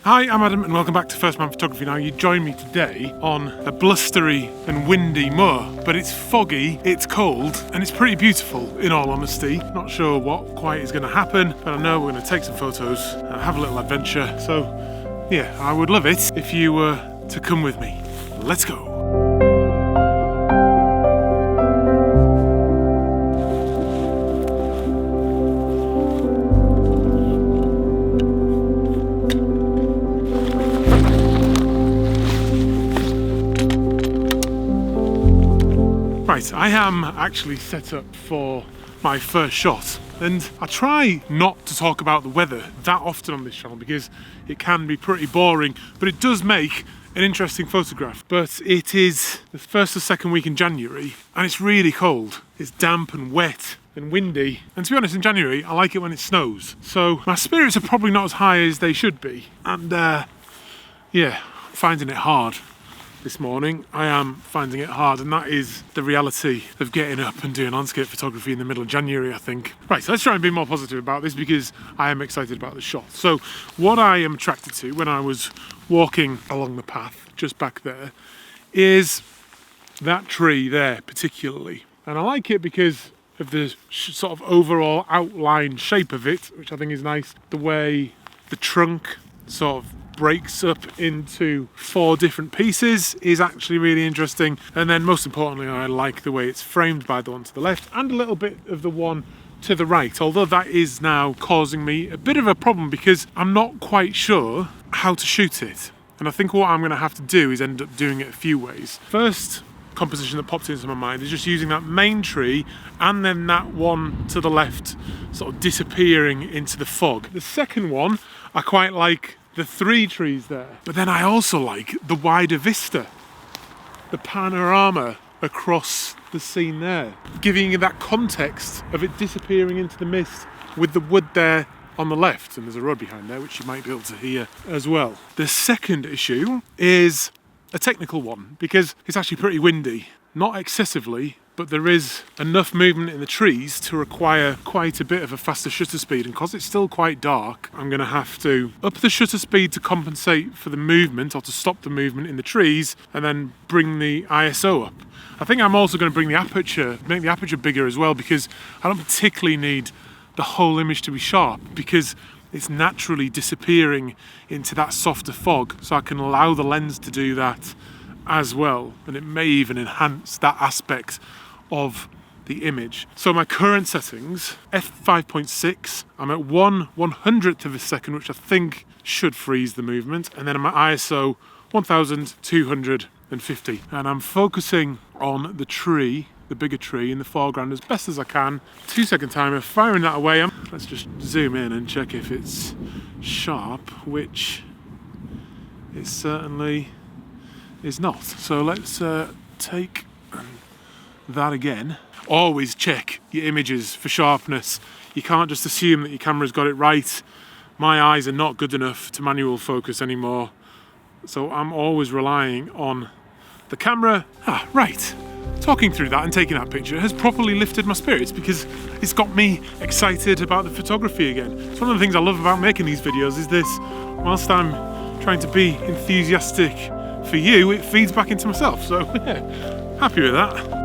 Hi, I'm Adam and welcome back to First Man Photography. Now you join me today on a blustery and windy moor, but it's foggy, it's cold and it's pretty beautiful in all honesty. Not sure what quite is going to happen, but I know we're going to take some photos, have a little adventure. So yeah, I would love it if you were to come with me. Let's go. Right, I am actually set up for my first shot, and I try not to talk about the weather that often on this channel because it can be pretty boring, but it does make an interesting photograph. But it is the first or second week in January and it's really cold. It's damp and wet and windy, and to be honest, in January I like it when it snows, so my spirits are probably not as high as they should be, and yeah, finding it hard. This morning I am finding it hard, and that is the reality of getting up and doing landscape photography in the middle of January, I think. Right, so let's try and be more positive about this because I am excited about the shot. So what I am attracted to when I was walking along the path just back there is that tree there particularly, and I like it because of the sort of overall outline shape of it, which I think is nice. The way the trunk sort of breaks up into 4 different pieces is actually really interesting, and then most importantly I like the way it's framed by the one to the left and a little bit of the one to the right, although that is now causing me a bit of a problem because I'm not quite sure how to shoot it, and I think what I'm going to have to do is end up doing it a few ways. First composition that popped into my mind is just using that main tree and then that one to the left sort of disappearing into the fog. The second one, I quite like the 3 trees there, but then I also like the wider vista, the panorama across the scene there, giving you that context of it disappearing into the mist with the wood there on the left, and there's a road behind there which you might be able to hear as well. The second issue is a technical one because it's actually pretty windy, not excessively, but there is enough movement in the trees to require quite a bit of a faster shutter speed, and because it's still quite dark I'm going to have to up the shutter speed to compensate for the movement, or to stop the movement in the trees, and then bring the ISO up. I think I'm also going to bring the aperture, make the aperture bigger as well, because I don't particularly need the whole image to be sharp because it's naturally disappearing into that softer fog, so I can allow the lens to do that as well, and it may even enhance that aspect of the image. So my current settings, f5.6, I'm at 1/100th of a second, which I think should freeze the movement, and then my ISO 1250, and I'm focusing on the tree, the bigger tree in the foreground as best as I can. 2-second timer, firing that away. Let's just zoom in and check if it's sharp, which it certainly is not. So let's take that again. Always check your images for sharpness. You can't just assume that your camera's got it right. My eyes are not good enough to manual focus anymore, so I'm always relying on the camera. Right. Talking through that and taking that picture has properly lifted my spirits because it's got me excited about the photography again. It's one of the things I love about making these videos is this. Whilst I'm trying to be enthusiastic for you, it feeds back into myself. So yeah, happy with that.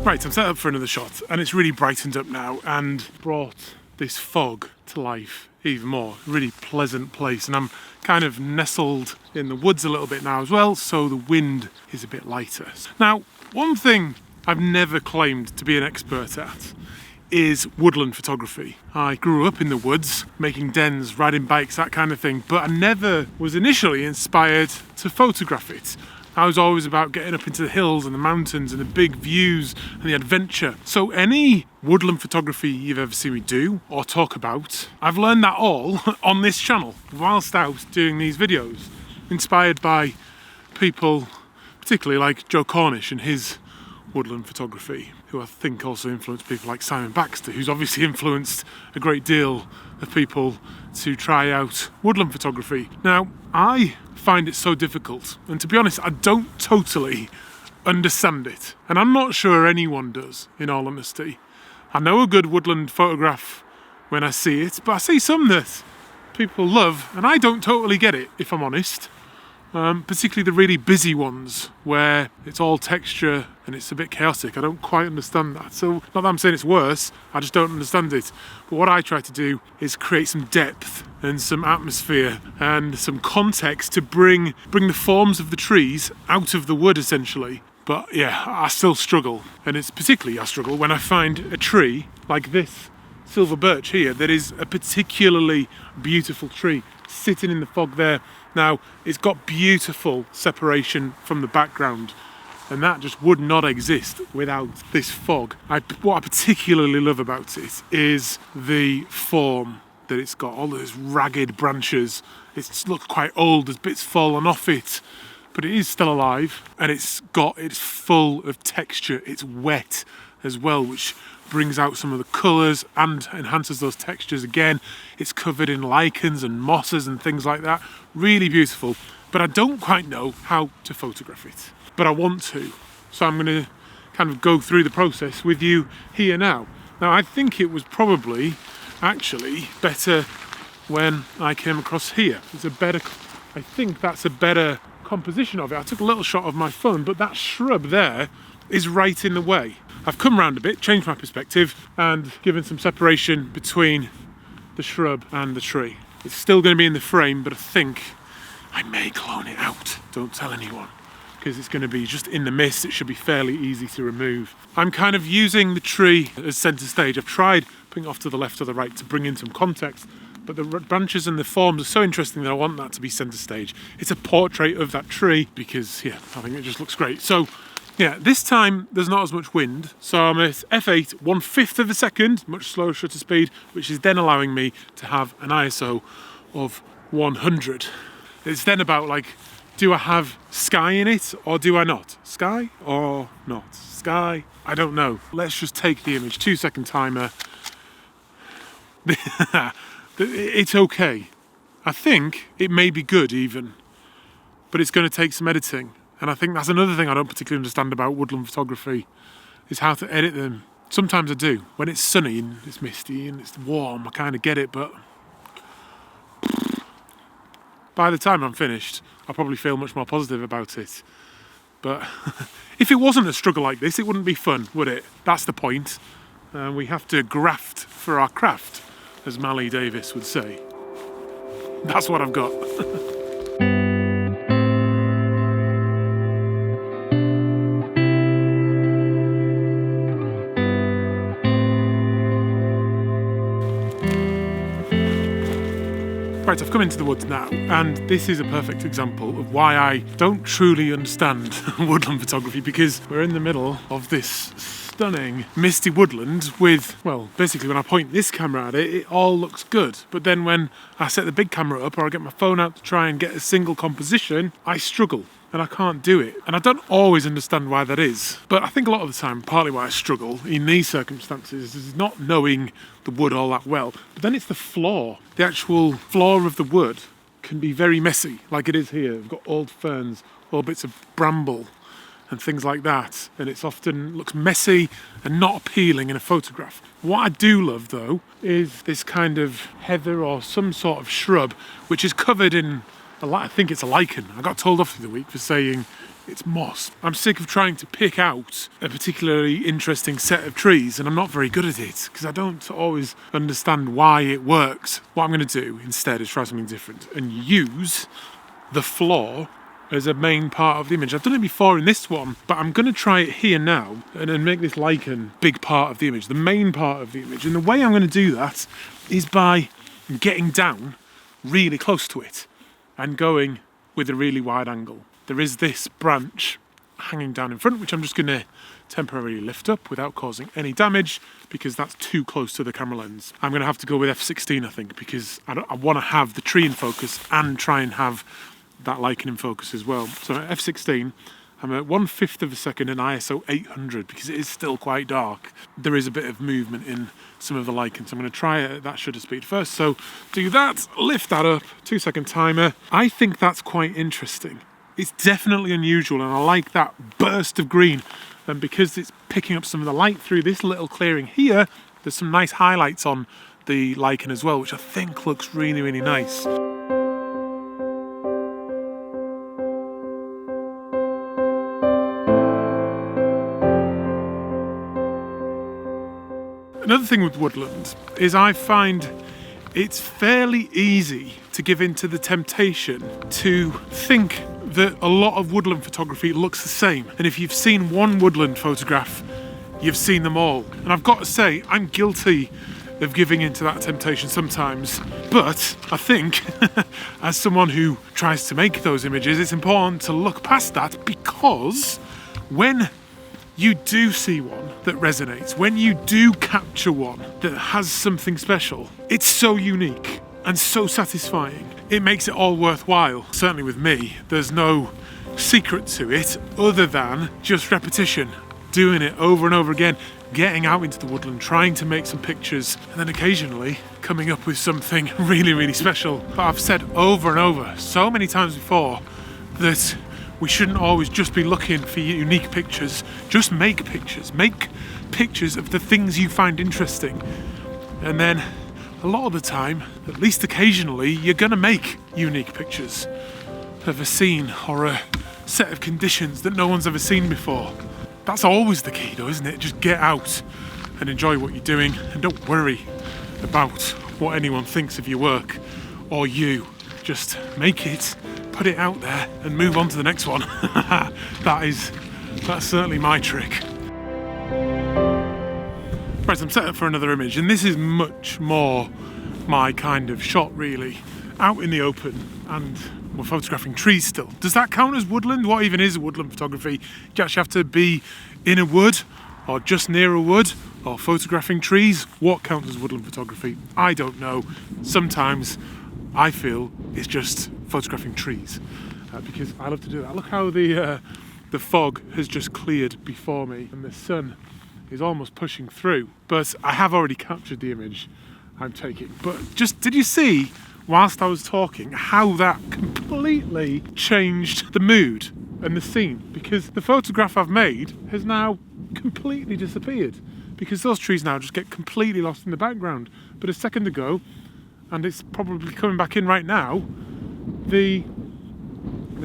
Right, I'm set up for another shot, and it's really brightened up now and brought this fog to life even more. Really pleasant place, and I'm kind of nestled in the woods a little bit now as well, so the wind is a bit lighter. Now, one thing I've never claimed to be an expert at is woodland photography. I grew up in the woods, making dens, riding bikes, that kind of thing, but I never was initially inspired to photograph it. I was always about getting up into the hills and the mountains and the big views and the adventure. So any woodland photography you've ever seen me do or talk about, I've learned that all on this channel whilst out doing these videos. inspired by people, particularly like Joe Cornish and his woodland photography, who I think also influenced people like Simon Baxter, who's obviously influenced a great deal of people to try out woodland photography. Now, I find it so difficult, and to be honest, I don't totally understand it, and I'm not sure anyone does, in all honesty. I know a good woodland photograph when I see it, but I see some that people love, and I don't totally get it, if I'm honest. Particularly the really busy ones where it's all texture and it's a bit chaotic. I don't quite understand that. So, not that I'm saying it's worse, I just don't understand it. But what I try to do is create some depth and some atmosphere and some context to bring the forms of the trees out of the wood, essentially. But yeah, I still struggle. And it's particularly I struggle when I find a tree like this silver birch here that is a particularly beautiful tree sitting in the fog there. Now, it's got beautiful separation from the background, and that just would not exist without this fog. What I particularly love about it is the form that it's got, all those ragged branches. It looks quite old, there's bits fallen off it, but it is still alive, and it's full of texture. It's wet as well, which brings out some of the colours and enhances those textures again. It's covered in lichens and mosses and things like that. Really beautiful, but I don't quite know how to photograph it, but I want to. So I'm going to kind of go through the process with you here now. Now, I think it was probably actually better when I came across here. I think that's a better composition of it. I took a little shot of my phone, but that shrub there is right in the way. I've come round a bit, changed my perspective, and given some separation between the shrub and the tree. It's still going to be in the frame, but I think I may clone it out. Don't tell anyone, because it's going to be just in the mist. It should be fairly easy to remove. I'm kind of using the tree as centre stage. I've tried putting it off to the left or the right to bring in some context, but the branches and the forms are so interesting that I want that to be centre stage. It's a portrait of that tree because, yeah, I think it just looks great. So, yeah, this time there's not as much wind, so I'm at f8, 1/5 of a second, much slower shutter speed, which is then allowing me to have an ISO of 100. It's then about like, do I have sky in it or do I not? Sky or not? Sky? I don't know. Let's just take the image. 2-second timer. It's okay. I think it may be good even, but it's going to take some editing. And I think that's another thing I don't particularly understand about woodland photography, is how to edit them. Sometimes I do. When it's sunny and it's misty and it's warm, I kind of get it, but by the time I'm finished, I'll probably feel much more positive about it. But if it wasn't a struggle like this, it wouldn't be fun, would it? That's the point. We have to graft for our craft, as Mally Davis would say. That's what I've got. Right, I've come into the woods now, and this is a perfect example of why I don't truly understand woodland photography, because we're in the middle of this stunning misty woodland with, well, basically when I point this camera at it, it all looks good. But then when I set the big camera up or I get my phone out to try and get a single composition, I struggle. And I can't do it. And I don't always understand why that is. But I think a lot of the time, partly why I struggle in these circumstances is not knowing the wood all that well. But then it's the floor. The actual floor of the wood can be very messy, like it is here. We've got old ferns, old bits of bramble and things like that. And it's often looks messy and not appealing in a photograph. What I do love, though, is this kind of heather or some sort of shrub, which is covered in, I think it's a lichen. I got told off the other week for saying it's moss. I'm sick of trying to pick out a particularly interesting set of trees, and I'm not very good at it because I don't always understand why it works. What I'm going to do instead is try something different and use the floor as a main part of the image. I've done it before in this one, but I'm going to try it here now and make this lichen big part of the image, the main part of the image. And the way I'm going to do that is by getting down really close to it and going with a really wide angle. There is this branch hanging down in front, which I'm just going to temporarily lift up without causing any damage because that's too close to the camera lens. I'm going to have to go with f16, I think, because I want to have the tree in focus and try and have that lichen in focus as well. So at f16, I'm at 1/5 of a second in ISO 800 because it is still quite dark. There is a bit of movement in some of the lichen, so I'm going to try it at that shutter speed first. So do that, lift that up, 2-second timer. I think that's quite interesting. It's definitely unusual, and I like that burst of green. And because it's picking up some of the light through this little clearing here, there's some nice highlights on the lichen as well, which I think looks really, really nice. Another thing with woodland is I find it's fairly easy to give in to the temptation to think that a lot of woodland photography looks the same. And if you've seen one woodland photograph, you've seen them all. And I've got to say, I'm guilty of giving into that temptation sometimes. But I think, as someone who tries to make those images, it's important to look past that, because when you do see one that resonates, when you do capture one that has something special, it's so unique and so satisfying. It makes it all worthwhile. Certainly with me, there's no secret to it other than just repetition, doing it over and over again, getting out into the woodland, trying to make some pictures, and then occasionally coming up with something really, really special. But I've said over and over so many times before that we shouldn't always just be looking for unique pictures. Just make pictures. Make pictures of the things you find interesting. And then a lot of the time, at least occasionally, you're gonna make unique pictures of a scene or a set of conditions that no one's ever seen before. That's always the key though, isn't it? Just get out and enjoy what you're doing, and don't worry about what anyone thinks of your work or you. Just make it, put it out there, and move on to the next one. That's certainly my trick. Right, I'm set up for another image, and this is much more my kind of shot, really. Out in the open, and we're photographing trees still. Does that count as woodland? What even is woodland photography? Do you actually have to be in a wood, or just near a wood, or photographing trees? What counts as woodland photography? I don't know. Sometimes I feel it's just photographing trees, because I love to do that. Look how the fog has just cleared before me, and the sun is almost pushing through. But I have already captured the image I'm taking. But just, did you see, whilst I was talking, how that completely changed the mood and the scene? Because the photograph I've made has now completely disappeared, because those trees now just get completely lost in the background. But a second ago, and it's probably coming back in right now, the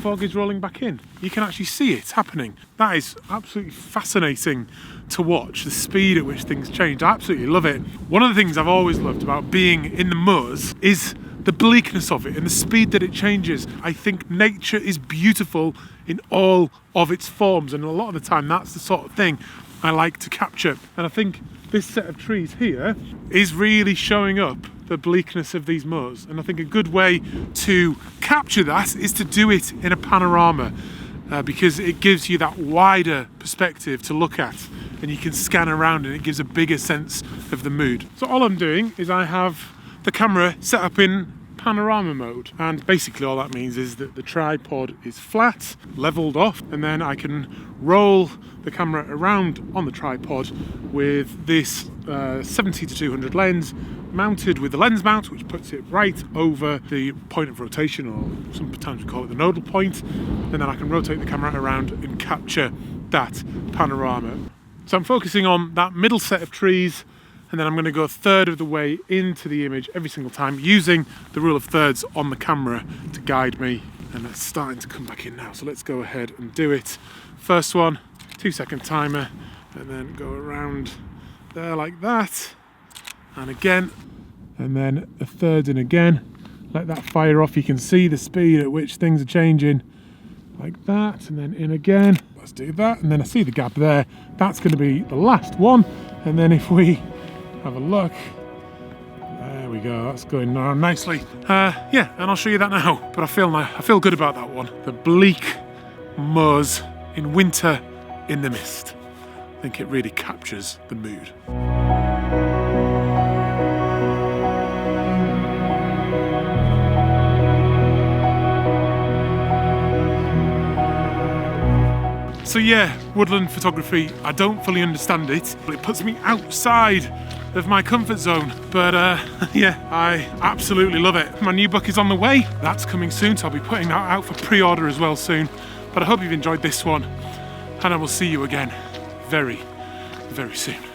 fog is rolling back in. You can actually see it happening. That is absolutely fascinating to watch, the speed at which things change. I absolutely love it. One of the things I've always loved about being in the moors is the bleakness of it and the speed that it changes. I think nature is beautiful in all of its forms, and a lot of the time that's the sort of thing I like to capture. And I think this set of trees here is really showing up the bleakness of these moors. And I think a good way to capture that is to do it in a panorama, because it gives you that wider perspective to look at, and you can scan around and it gives a bigger sense of the mood. So all I'm doing is I have the camera set up in panorama mode, and basically all that means is that the tripod is flat, leveled off, and then I can roll the camera around on the tripod with this 70 to 200 lens mounted with the lens mount, which puts it right over the point of rotation, or sometimes we call it the nodal point, and then I can rotate the camera around and capture that panorama. So I'm focusing on that middle set of trees, and then I'm going to go a third of the way into the image every single time, using the rule of thirds on the camera to guide me. And it's starting to come back in now, so let's go ahead and do it. First one, 2-second timer, and then go around there like that, and again, and then a third in again. Let that fire off. You can see the speed at which things are changing like that, and then in again. Let's do that, and then I see the gap there. That's going to be the last one, and then if we have a look, there we go, that's going on nicely. Yeah, and I'll show you that now. But I feel good about that one. The bleak moors in winter in the mist. I think it really captures the mood. So yeah, woodland photography, I don't fully understand it, but it puts me outside of my comfort zone. But yeah, I absolutely love it. My new book is on the way. That's coming soon, so I'll be putting that out for pre-order as well soon. But I hope you've enjoyed this one, and I will see you again very, very soon.